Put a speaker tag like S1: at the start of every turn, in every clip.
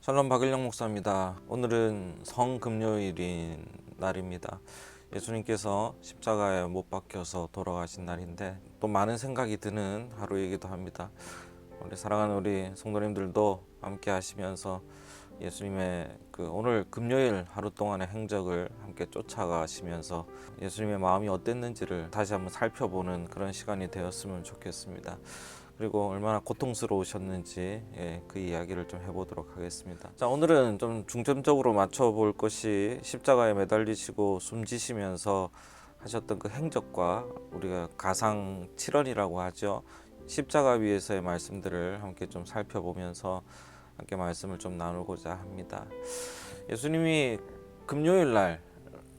S1: 샬롬 박일영 목사입니다. 오늘은 성금요일인 날입니다. 예수님께서 십자가에 못 박혀서 돌아가신 날인데 또 많은 생각이 드는 하루이기도 합니다. 우리 사랑하는 우리 성도님들도 함께 하시면서 예수님의 오늘 금요일 하루 동안의 행적을 함께 쫓아가시면서 예수님의 마음이 어땠는지를 다시 한번 살펴보는 그런 시간이 되었으면 좋겠습니다. 그리고 얼마나 고통스러우셨는지 그 이야기를 좀 해보도록 하겠습니다. 자, 오늘은 좀 중점적으로 맞춰볼 것이 십자가에 매달리시고 숨지시면서 하셨던 그 행적과 우리가 가상 7원이라고 하죠. 십자가 위에서의 말씀들을 함께 좀 살펴보면서 함께 말씀을 좀 나누고자 합니다. 예수님이 금요일 날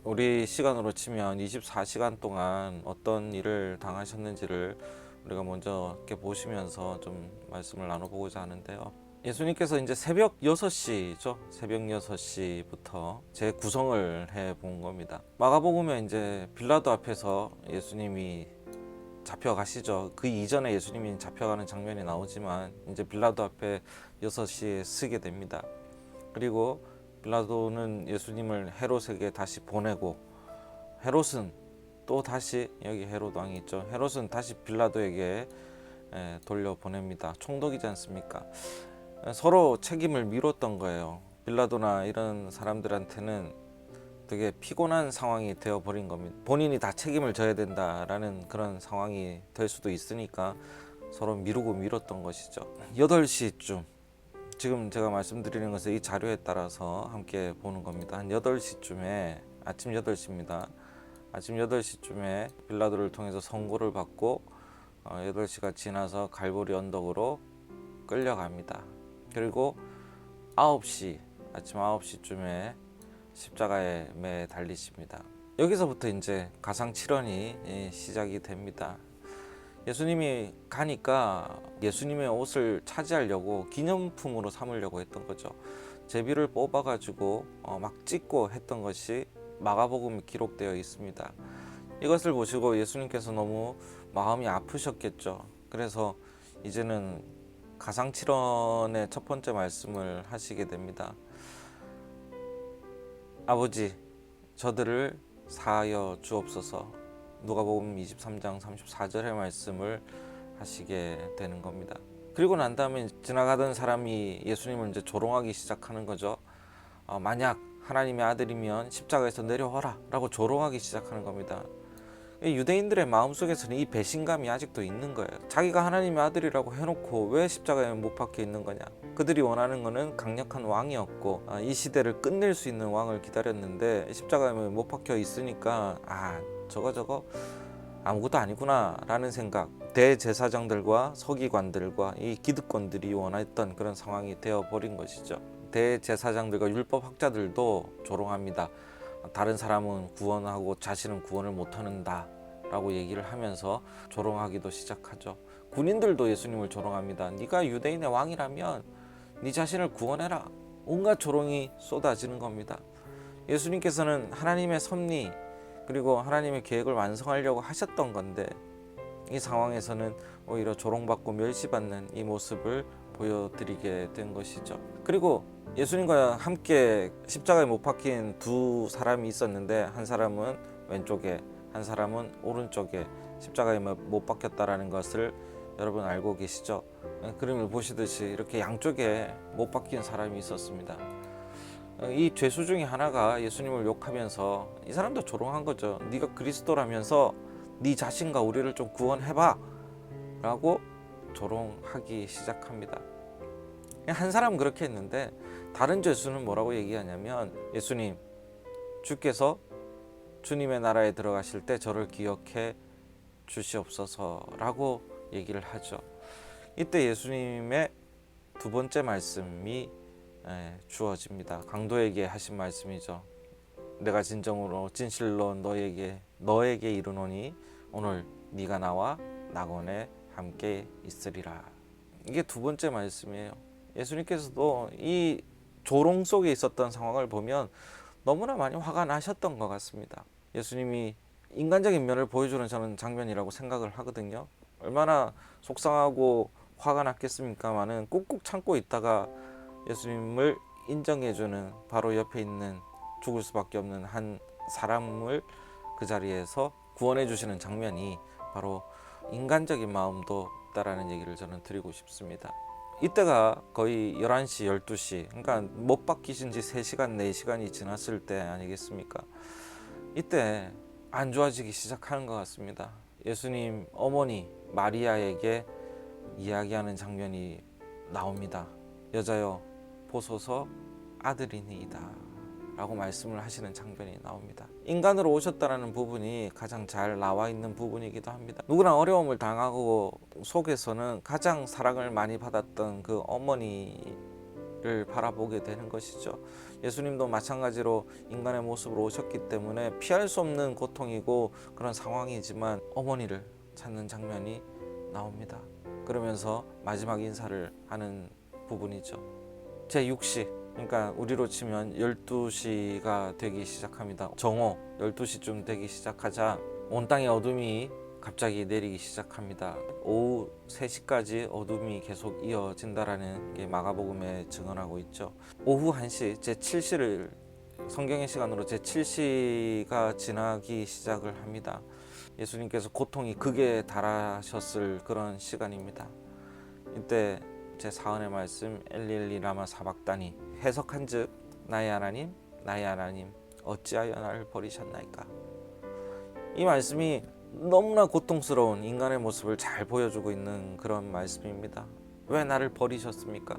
S1: 우리 시간으로 치면 24시간 동안 어떤 일을 당하셨는지를 우리가 먼저 이렇게 보시면서 좀 말씀을 나눠보고자 하는데요. 예수님께서 이제 새벽 6시죠. 새벽 6시부터 재구성을 해본 겁니다. 마가복음에 이제 빌라도 앞에서 예수님이 잡혀가시죠. 그 이전에 예수님이 잡혀가는 장면이 나오지만 이제 빌라도 앞에 6시에 서게 됩니다. 그리고 빌라도는 예수님을 헤롯에게 다시 보내고 헤롯은 또 다시 여기 헤롯 왕이 있죠. 헤롯은 다시 빌라도에게 돌려보냅니다. 총독이지 않습니까? 서로 책임을 미뤘던 거예요. 빌라도나 이런 사람들한테는 되게 피곤한 상황이 되어버린 겁니다. 본인이 다 책임을 져야 된다라는 그런 상황이 될 수도 있으니까 서로 미루고 미뤘던 것이죠. 8시쯤 지금 제가 말씀드리는 것은 이 자료에 따라서 함께 보는 겁니다. 한 8시쯤에 아침 8시입니다. 아침 8시쯤에 빌라도를 통해서 선고를 받고 8시가 지나서 갈보리 언덕으로 끌려갑니다. 그리고 9시, 아침 9시쯤에 십자가에 매달리십니다. 여기서부터 이제 가상 7원이 시작이 됩니다. 예수님이 가니까 예수님의 옷을 차지하려고 기념품으로 삼으려고 했던 거죠. 제비를 뽑아가지고 막 찢고 했던 것이 마가복음에 기록되어 있습니다. 이것을 보시고 예수님께서 너무 마음이 아프셨겠죠. 그래서 이제는 가상칠언의 첫 번째 말씀을 하시게 됩니다. 아버지, 저들을 사하여 주옵소서. 누가복음 23장 34절의 말씀을 하시게 되는 겁니다. 그리고 난 다음에 지나가던 사람이 예수님을 이제 조롱하기 시작하는 거죠. 만약 하나님의 아들이면 십자가에서 내려와라 라고 조롱하기 시작하는 겁니다. 유대인들의 마음속에서는 이 배신감이 아직도 있는 거예요. 자기가 하나님의 아들이라고 해놓고 왜 십자가에 못 박혀 있는 거냐. 그들이 원하는 것은 강력한 왕이었고 이 시대를 끝낼 수 있는 왕을 기다렸는데 십자가에 못 박혀 있으니까 저거 아무것도 아니구나 라는 생각. 대제사장들과 서기관들과 이 기득권들이 원했던 그런 상황이 되어버린 것이죠. 대제사장들과 율법학자들도 조롱합니다. 다른 사람은 구원하고 자신은 구원을 못하는다 라고 얘기를 하면서 조롱하기도 시작하죠. 군인들도 예수님을 조롱합니다. 네가 유대인의 왕이라면 네 자신을 구원해라. 온갖 조롱이 쏟아지는 겁니다. 예수님께서는 하나님의 섭리 그리고 하나님의 계획을 완성하려고 하셨던 건데 이 상황에서는 오히려 조롱받고 멸시받는 이 모습을 보여드리게 된 것이죠. 그리고 예수님과 함께 십자가에 못 박힌 두 사람이 있었는데 한 사람은 왼쪽에 한 사람은 오른쪽에 십자가에 못 박혔다라는 것을 여러분 알고 계시죠? 그림을 보시듯이 이렇게 양쪽에 못 박힌 사람이 있었습니다. 이 죄수 중에 하나가 예수님을 욕하면서 이 사람도 조롱한 거죠. 네가 그리스도라면서 네 자신과 우리를 좀 구원해봐 라고 조롱하기 시작합니다. 한 사람은 그렇게 했는데 다른 죄수는 뭐라고 얘기하냐면 예수님, 주께서 주님의 나라에 들어가실 때 저를 기억해 주시옵소서 라고 얘기를 하죠. 이때 예수님의 두 번째 말씀이 주어집니다. 강도에게 하신 말씀이죠. 내가 진정으로 진실로 너에게 이르노니 오늘 네가 나와 낙원에 함께 있으리라. 이게 두 번째 말씀이에요. 예수님께서도 이 조롱 속에 있었던 상황을 보면 너무나 많이 화가 나셨던 것 같습니다. 예수님이 인간적인 면을 보여주는 저는 장면이라고 생각을 하거든요. 얼마나 속상하고 화가 났겠습니까마는 꾹꾹 참고 있다가 예수님을 인정해주는 바로 옆에 있는 죽을 수밖에 없는 한 사람을 그 자리에서 구원해 주시는 장면이 바로 인간적인 마음도 있다라는 얘기를 저는 드리고 싶습니다. 이때가 거의 11시, 12시, 그러니까 못 박히신 지 3시간, 4시간이 지났을 때 아니겠습니까? 이때 안 좋아지기 시작하는 것 같습니다. 예수님 어머니 마리아에게 이야기하는 장면이 나옵니다. 여자여 보소서 아들이니이다 라고 말씀을 하시는 장면이 나옵니다. 인간으로 오셨다는 부분이 가장 잘 나와 있는 부분이기도 합니다. 누구나 어려움을 당하고 속에서는 가장 사랑을 많이 받았던 그 어머니를 바라보게 되는 것이죠. 예수님도 마찬가지로 인간의 모습으로 오셨기 때문에 피할 수 없는 고통이고 그런 상황이지만 어머니를 찾는 장면이 나옵니다. 그러면서 마지막 인사를 하는 부분이죠. 제6시, 그러니까 우리로 치면 12시가 되기 시작합니다. 정오 12시쯤 되기 시작하자 온 땅에 어둠이 갑자기 내리기 시작합니다. 오후 3시까지 어둠이 계속 이어진다라는 게 마가복음에 증언하고 있죠. 오후 1시 제7시를 성경의 시간으로 제7시가 지나기 시작을 합니다. 예수님께서 고통이 극에 달하셨을 그런 시간입니다. 이때 제 사언의 말씀 엘리 라마 사박다니 해석한즉 나의 하나님 나의 하나님 어찌하여 나를 버리셨나이까. 이 말씀이 너무나 고통스러운 인간의 모습을 잘 보여주고 있는 그런 말씀입니다. 왜 나를 버리셨습니까?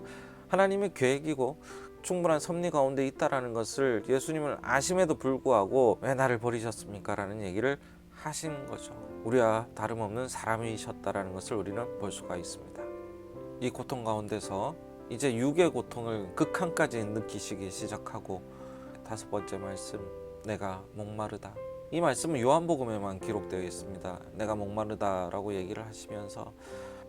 S1: 하나님의 계획이고 충분한 섭리 가운데 있다라는 것을 예수님을 아심에도 불구하고 왜 나를 버리셨습니까? 라는 얘기를 하신 거죠. 우리와 다름없는 사람이셨다라는 것을 우리는 볼 수가 있습니다. 이 고통 가운데서 이제 육의 고통을 극한까지 느끼시기 시작하고 5번째 말씀 내가 목마르다. 이 말씀은 요한복음에만 기록되어 있습니다. 내가 목마르다라고 얘기를 하시면서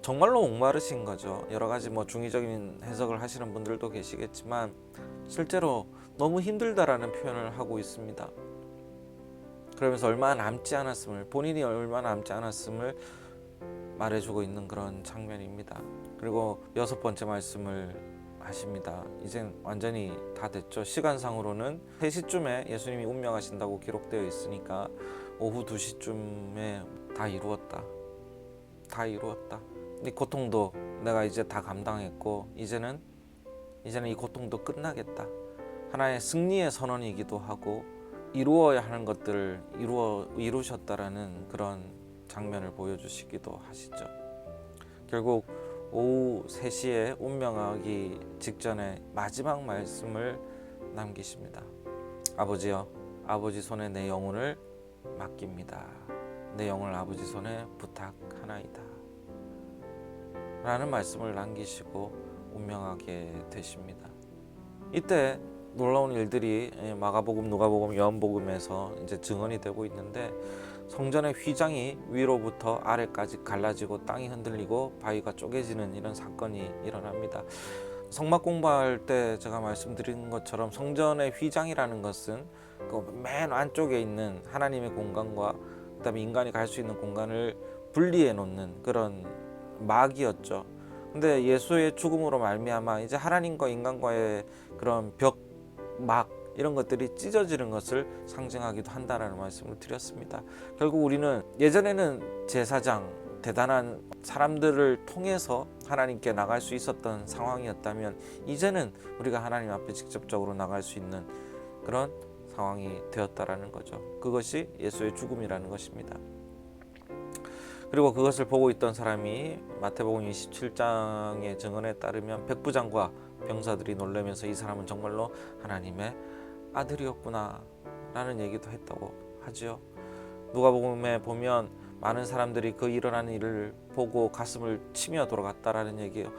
S1: 정말로 목마르신 거죠. 여러 가지 중의적인 해석을 하시는 분들도 계시겠지만 실제로 너무 힘들다라는 표현을 하고 있습니다. 그러면서 얼마 남지 않았음을 본인이 얼마 남지 않았음을 말해주고 있는 그런 장면입니다. 그리고 6번째 말씀을 하십니다. 이젠 완전히 다 됐죠. 시간상으로는 3시쯤에 예수님이 운명하신다고 기록되어 있으니까 오후 2시쯤에 다 이루었다. 다 이루었다. 이 고통도 내가 이제 다 감당했고 이제는 이 고통도 끝나겠다. 하나의 승리의 선언이기도 하고 이루어야 하는 것들을 이루셨다라는 그런 장면을 보여주시기도 하시죠. 결국 오후 3시에 운명하기 직전에 마지막 말씀을 남기십니다. 아버지여, 아버지 손에 내 영혼을 맡깁니다. 내 영혼을 아버지 손에 부탁하나이다. 라는 말씀을 남기시고 운명하게 되십니다. 이때 놀라운 일들이 마가복음, 누가복음, 요한복음에서 이제 증언이 되고 있는데 성전의 휘장이 위로부터 아래까지 갈라지고 땅이 흔들리고 바위가 쪼개지는 이런 사건이 일어납니다. 성막 공부할 때 제가 말씀드린 것처럼 성전의 휘장이라는 것은 그 맨 안쪽에 있는 하나님의 공간과 그다음에 인간이 갈 수 있는 공간을 분리해 놓는 그런 막이었죠. 근데 예수의 죽음으로 말미암아 이제 하나님과 인간과의 그런 막 이런 것들이 찢어지는 것을 상징하기도 한다라는 말씀을 드렸습니다. 결국 우리는 예전에는 제사장, 대단한 사람들을 통해서 하나님께 나갈 수 있었던 상황이었다면 이제는 우리가 하나님 앞에 직접적으로 나갈 수 있는 그런 상황이 되었다라는 거죠. 그것이 예수의 죽음이라는 것입니다. 그리고 그것을 보고 있던 사람이 마태복음 27장의 증언에 따르면 백부장과 병사들이 놀라면서 이 사람은 정말로 하나님의 아들이었구나 라는 얘기도 했다고 하죠. 누가복음에 보면 많은 사람들이 그 일어나는 일을 보고 가슴을 치며 돌아갔다라는 얘기예요.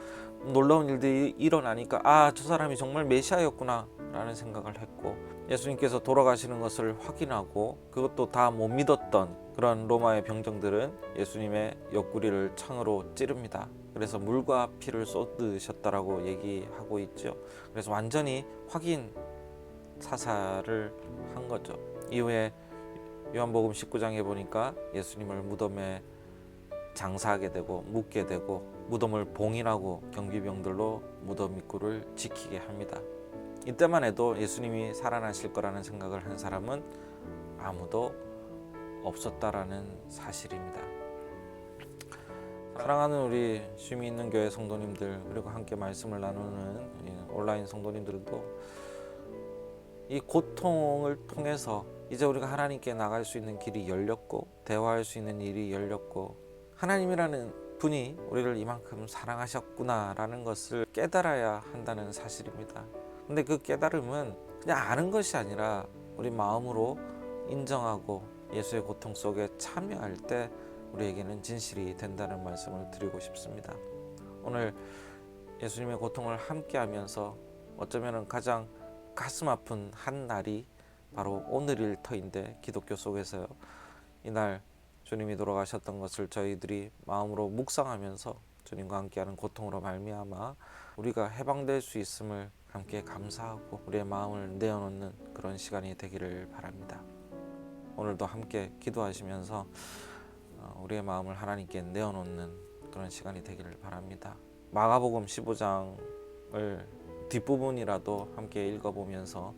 S1: 놀라운 일들이 일어나니까 저 사람이 정말 메시아였구나 라는 생각을 했고 예수님께서 돌아가시는 것을 확인하고 그것도 다 못 믿었던 그런 로마의 병정들은 예수님의 옆구리를 창으로 찌릅니다. 그래서 물과 피를 쏟으셨다라고 얘기하고 있죠. 그래서 완전히 확인 사살을 한 거죠. 이후에 요한복음 19장에 보니까 예수님을 무덤에 장사하게 되고 묻게 되고 무덤을 봉인하고 경비병들로 무덤 입구를 지키게 합니다. 이때만 해도 예수님이 살아나실 거라는 생각을 한 사람은 아무도 없었다라는 사실입니다. 사랑하는 우리 쉼이 있는 교회 성도님들, 그리고 함께 말씀을 나누는 온라인 성도님들도 이 고통을 통해서 이제 우리가 하나님께 나갈 수 있는 길이 열렸고, 대화할 수 있는 일이 열렸고, 하나님이라는 분이 우리를 이만큼 사랑하셨구나라는 것을 깨달아야 한다는 사실입니다. 근데 그 깨달음은 그냥 아는 것이 아니라 우리 마음으로 인정하고 예수의 고통 속에 참여할 때 우리에게는 진실이 된다는 말씀을 드리고 싶습니다. 오늘 예수님의 고통을 함께 하면서 어쩌면 가장 가슴 아픈 한 날이 바로 오늘일 터인데, 기독교 속에서요, 이날 주님이 돌아가셨던 것을 저희들이 마음으로 묵상하면서 주님과 함께하는 고통으로 말미암아 우리가 해방될 수 있음을 함께 감사하고 우리의 마음을 내어놓는 그런 시간이 되기를 바랍니다. 오늘도 함께 기도하시면서 우리의 마음을 하나님께 내어놓는 그런 시간이 되기를 바랍니다. 마가복음 15장을 뒷부분이라도 함께 읽어보면서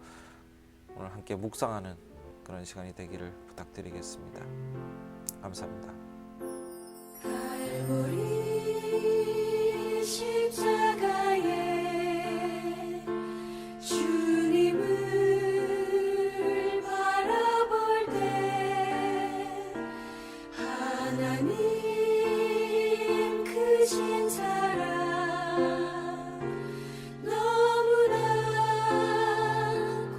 S1: 오늘 함께 묵상하는 그런 시간이 되기를 부탁드리겠습니다. 감사합니다.
S2: 갈보리 십자가에 주님을 바라볼 때 하나님 크신 사랑 너무나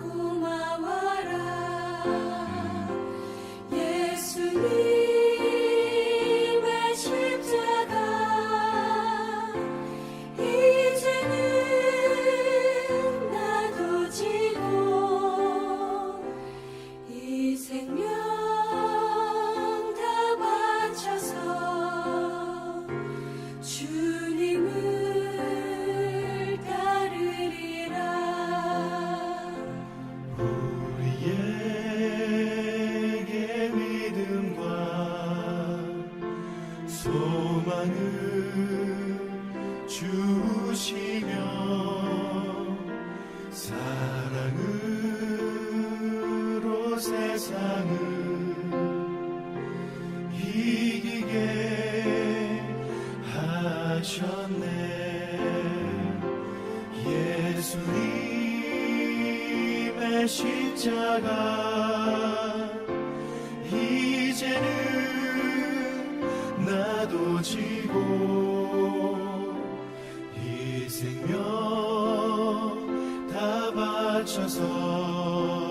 S2: 고마워라. 예수님의 십자가 이제는 나도 지고 이 생명 다 바쳐서 주님을 따르리라.
S3: 우리에게 믿음과 소망을 주시며 사랑으로 세상을 이기게 하셨네. 예수님의 십자가 이제는 나도 지고 이 생명 다 바쳐서